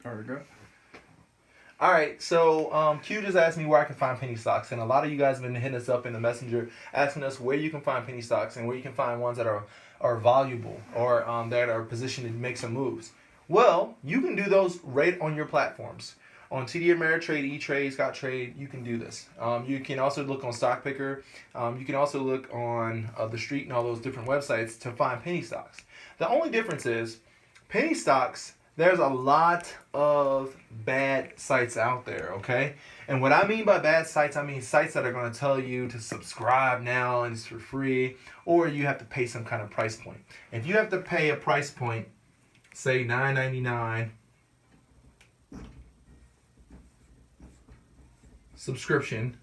All right, go. All right, so Q just asked me where I can find penny stocks, and a lot of you guys have been hitting us up in the messenger asking us where you can find penny stocks and where you can find ones that are valuable or that are positioned to make some moves. Well, you can do those right on your platforms. On TD Ameritrade, E-Trade, Scott Trade, you can do this. You can also look on Stock Picker. You can also look on The Street and all those different websites to find penny stocks. The only difference is penny stocks, there's a lot of bad sites out there, okay? And what I mean by bad sites, I mean sites that are going to tell you to subscribe now and it's for free, or you have to pay some kind of price point. If you have to pay a price point, say $9.99 subscription,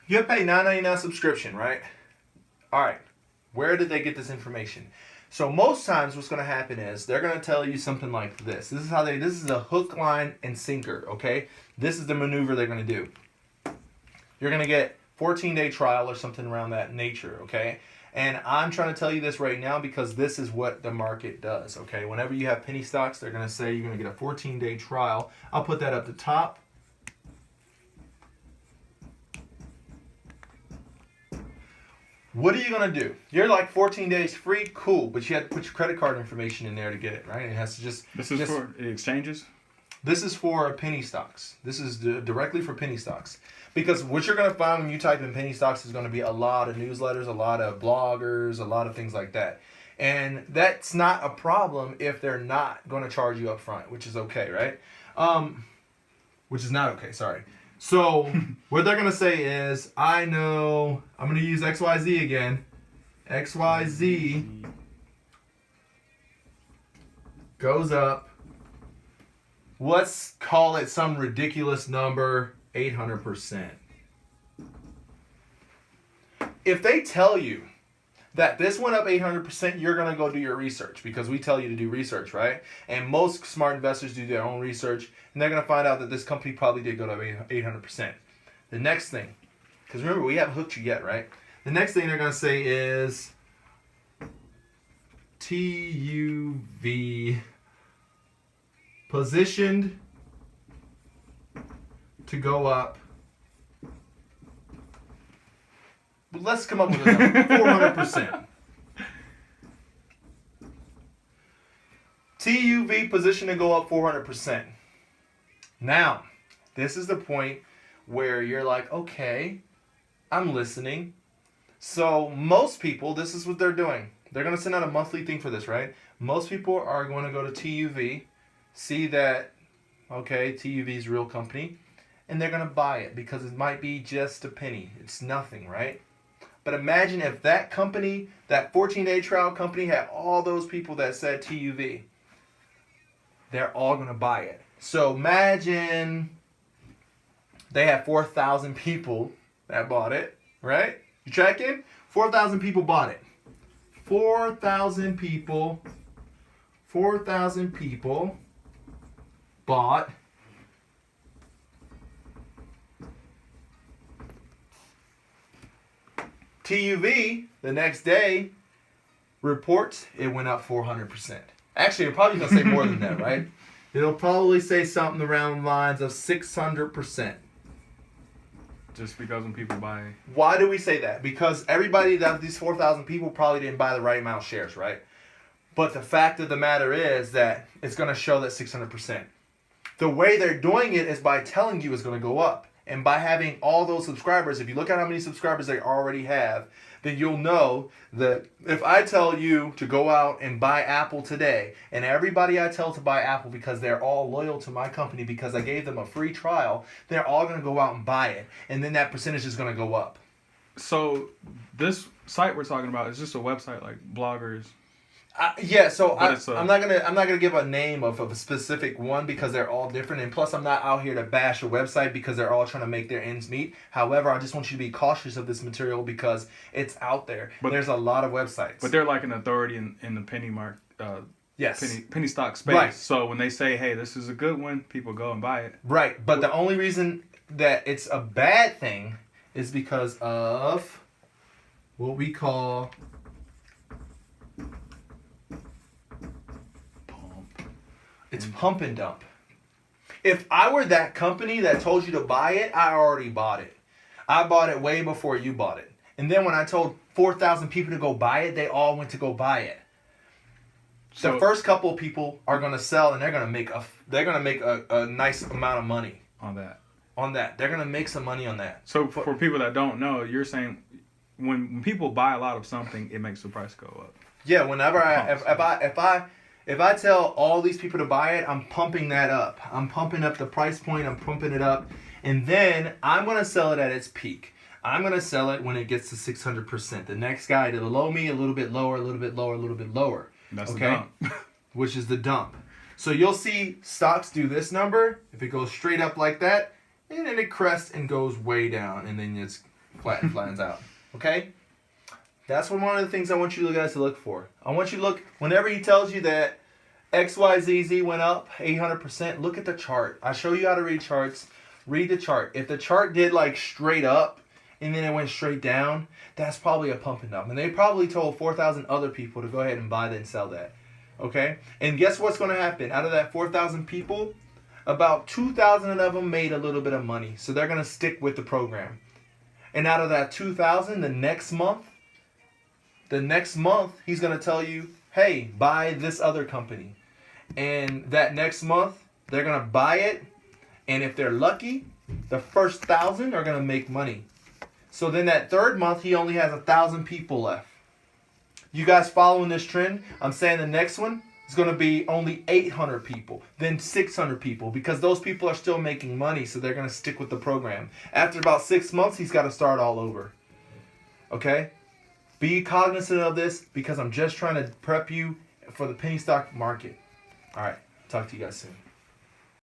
you have to pay $9.99 subscription, right? All right. Where did they get this information? So most times what's going to happen is they're going to tell you something like this. This is a hook, line, and sinker, okay? This is the maneuver they're going to do. You're going to get 14-day trial or something around that nature, okay? And I'm trying to tell you this right now because this is what the market does, okay? Whenever you have penny stocks, they're going to say you're going to get a 14-day trial. I'll put that up the top. What are you going to do? You're like 14 days free, cool, but you have to put your credit card information in there to get it, right? It has to just... This is for exchanges? This is for penny stocks. This is directly for penny stocks. Because what you're going to find when you type in penny stocks is going to be a lot of newsletters, a lot of bloggers, a lot of things like that. And that's not a problem if they're not going to charge you up front, which is okay, right? Which is not okay, sorry. So what they're going to say is, I know, I'm going to use XYZ again. XYZ goes up. Let's call it some ridiculous number, 800%. If they tell you that this went up 800%, you're going to go do your research because we tell you to do research, right? And most smart investors do their own research, and they're going to find out that this company probably did go up 800%. The next thing, because remember, we haven't hooked you yet, right? The next thing they're going to say is TUV positioned to go up. But let's come up with a number, 400%. TUV position to go up 400%. Now, this is the point where you're like, okay, I'm listening. So most people, this is what they're doing. They're going to send out a monthly thing for this, right? Most people are going to go to TUV, see that, okay, TUV is a real company, and they're going to buy it because it might be just a penny. It's nothing, right? But imagine if that company, that 14-day trial company, had all those people that said TUV. They're all going to buy it. So imagine they have 4,000 people that bought it, right? You tracking? 4,000 people bought it. 4,000 people bought TUV. The next day reports it went up 400%. Actually, it'll probably gonna say more than that, right? It'll probably say something around the lines of 600%. Just because when people buy... Why do we say that? Because everybody, that these 4,000 people probably didn't buy the right amount of shares, right? But the fact of the matter is that it's going to show that 600%. The way they're doing it is by telling you it's going to go up. And by having all those subscribers, if you look at how many subscribers they already have, then you'll know that if I tell you to go out and buy Apple today, and everybody I tell to buy Apple because they're all loyal to my company because I gave them a free trial, they're all going to go out and buy it. And then that percentage is going to go up. So this site we're talking about is just a website like bloggers. Yeah, so I'm not gonna give a name of a specific one because they're all different, and plus I'm not out here to bash a website because they're all trying to make their ends meet. However, I just want you to be cautious of this material because it's out there. But there's a lot of websites. But they're like an authority in the penny yes, penny stock space. Right. So when they say, "Hey, this is a good one," people go and buy it. Right, but the only reason that it's a bad thing is because of what we call pump and dump. If I were that company that told you to buy it, I already bought it. I bought it way before you bought it. And then when I told 4,000 people to go buy it, they all went to go buy it. So the first couple of people are going to sell, and they're going to make a nice amount of money on that. They're going to make some money on that. So for people that don't know, you're saying when people buy a lot of something, it makes the price go up. Yeah, whenever if I tell all these people to buy it, I'm pumping that up. I'm pumping up the price point. I'm pumping it up. And then I'm going to sell it at its peak. I'm going to sell it when it gets to 600%. The next guy to below me, a little bit lower, a little bit lower, a little bit lower. That's the dump. Which is the dump. So you'll see stocks do this number. If it goes straight up like that, and then it crests and goes way down. And then it's flattens out. Okay? That's one of the things I want you guys to look for. I want you to look, whenever he tells you that XYZZ went up 800%, look at the chart. I show you how to read charts. Read the chart. If the chart did like straight up and then it went straight down, that's probably a pump and dump. And they probably told 4,000 other people to go ahead and buy that and sell that. Okay? And guess what's going to happen? Out of that 4,000 people, about 2,000 of them made a little bit of money. So they're going to stick with the program. And out of that 2,000, the next month, he's going to tell you, hey, buy this other company. And that next month, they're going to buy it. And if they're lucky, the first 1,000 are going to make money. So then that third month, he only has 1,000 people left. You guys following this trend? I'm saying the next one is going to be only 800 people, then 600 people, because those people are still making money, so they're going to stick with the program. After about 6 months, he's got to start all over. Okay? Be cognizant of this, because I'm just trying to prep you for the penny stock market. All right. Talk to you guys soon.